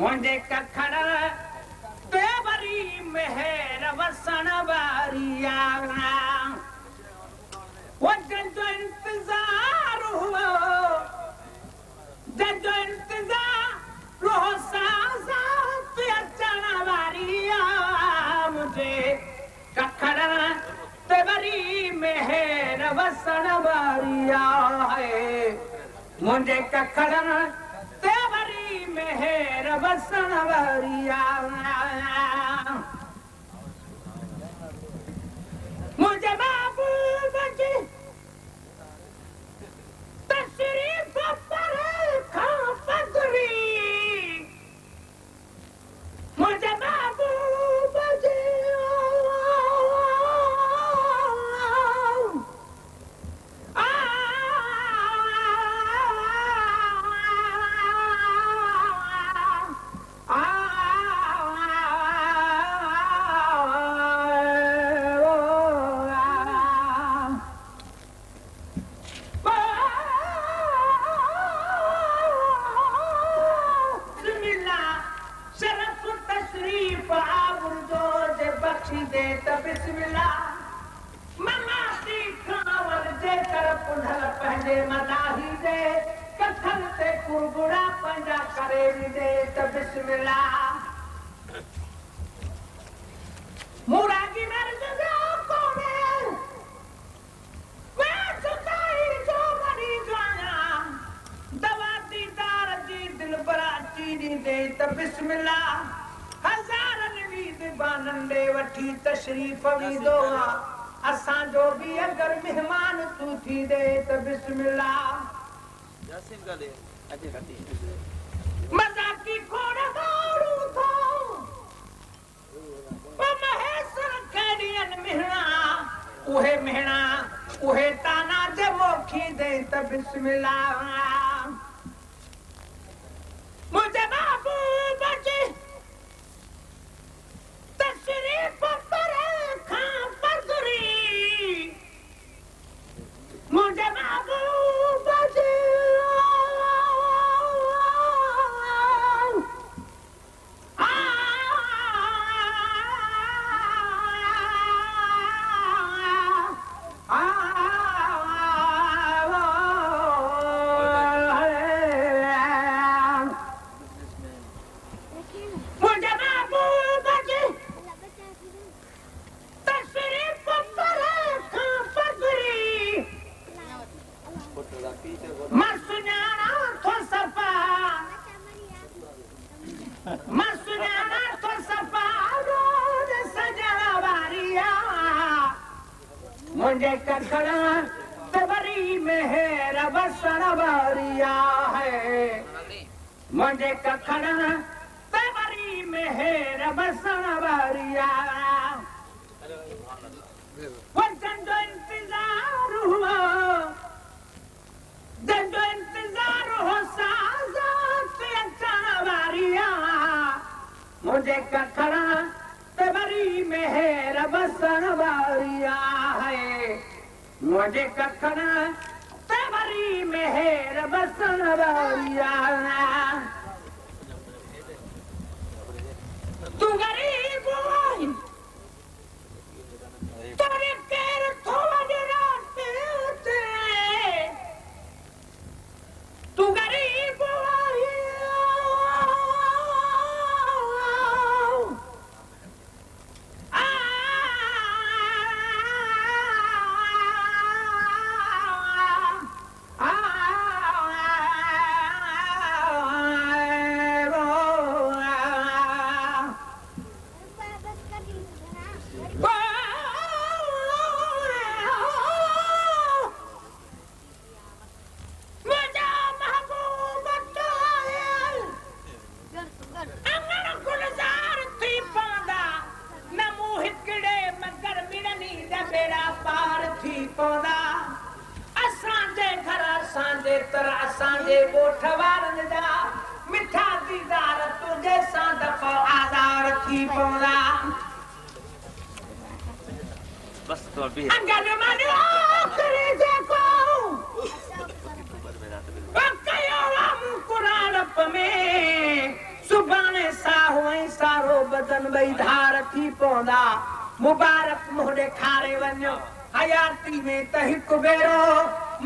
मुंहिंजे कखड़ ते वरी मेहर वसण वारी आहे वो जंहिंजो इंतज़ार हुओ जंहिंजो इंतज़ार हो साज़ात अचण वारी आहे मुंहिंजे कखड़ ते वरी मेहर वसण वारी आहे मुंहिंजे कखड़ ते वरी मेहर वसण वारी आहे मुंहिंजे महबूब जी तशरीफ़ परे खां पधरी मुंहिंजे महबूब जी तशरीफ़ वींदो असांजो बि अगरि मेहमान तूं थी दे त बिस्मिल्लाह मज़ाकी खोड़ गाड़ू थो महेश्वर खेड़ियन मेहणा उहे मेहणा उहे ताना जे मोखी दे त बिस्मिल्लाह मुझे महबूब जी तशरीफ़ परे खां पधरी मुझे महबूब जी मुंहिंजे कखड़ ते वरी मेहर वसण वारी आहे मुंहिंजे कखड़ ते वरी मेहर वसण वारी आहे वो जंहिंजो इंतज़ार हुओ जंहिंजो इंतज़ार हो साज़ात अचण वारी आहे मुंहिंजे कखड़ ते वरी मेहर वसण वारी आहे मुंहिंजे कखड़ ते वरी मेहर वसण वारी आहे तूं ग़रीब आहीं तोरे केरु थो वञे रात ते तूं ग़रीब आहीं सुभाणे साहो ऐं सारो बदन ॿई धार थी पवंदा मुबारक मुंहुं ॾेखारे वञो हयाती में त हिकु भेरो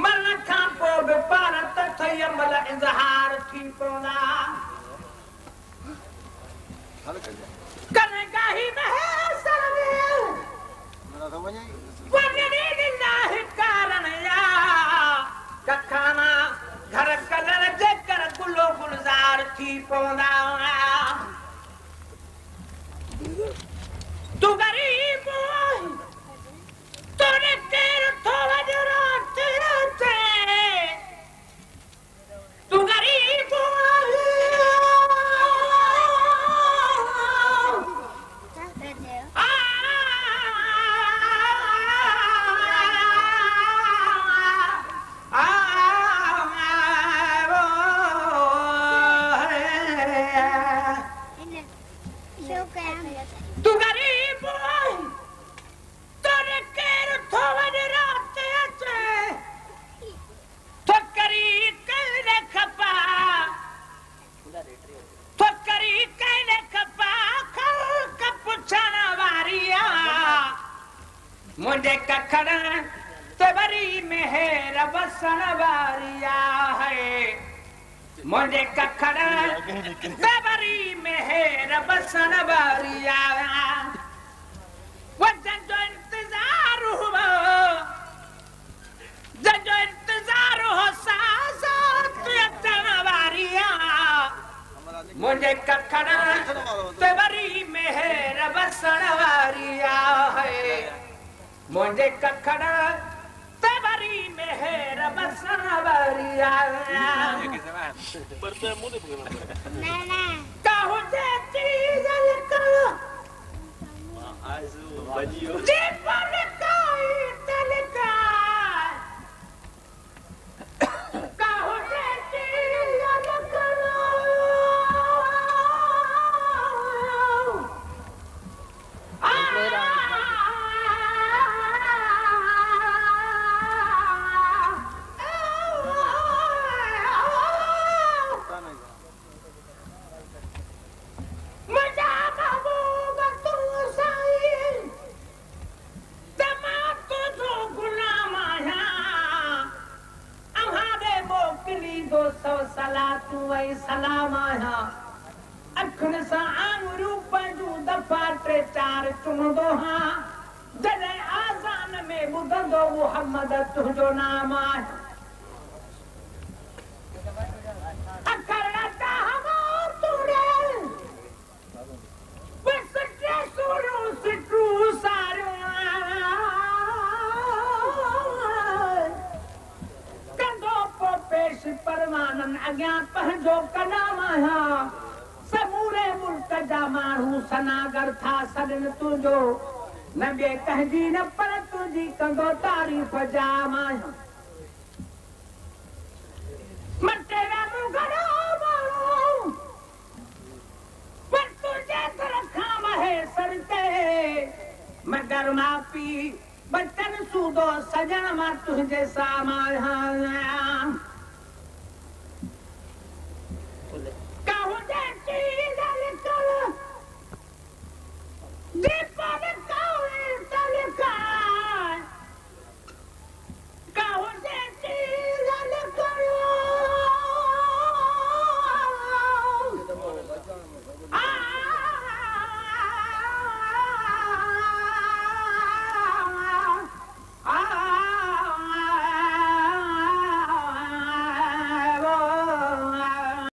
मन खां पोइ बि पाण त ठही अमल इज़हार थी पवंदा कॾहिं गाही महसर में वञणी ॾींदासीं कारण या कखाना घर कलर जेकर गुलो गुलज़ार थी पवंदा तूं ग़रीब तोरे केरु थो वञो राति राति तूं ग़रीब मुंहिंजे कखड़ ते वरी मेहर बसण वारिया है मुंहिंजे कखड़ ते वरी मेहर बसण वारिया वो जंहिंजो इंतज़ार हो साज़ात अचण वारिया मुंहिंजे कखड़ ते वरी मेहर बसण वारिया है मुंहिंजे कखड़ ते वरी मेहर बसण वारिया का हुजे चीज़ जी पर काई तलकाए का हुजे चीज़ सलाम आहियां अखियुनि सां आङुरियूं पंहिंजूं दफ़ा टे चार चुमंदो हा जॾहिं आज़ान में ॿुधंदो मुहम्मद तुंहिंजो नाम आहे अॻियां पंहिंजो कलाम आहियां समूरे मुल्क जा माण्हू सनागर था सॾनि तुंहिंजो न ॿिए कंहिंजी न पर तुंहिंजी कंदो तारीफ़ जाम आहियां मटे वेंदो घणो माण्हू पर तुंहिंजे दर खां वहे सर ते मगर माउ पीउ बचन सूदो सजण मां तुंहिंजे साम्हूं आहियां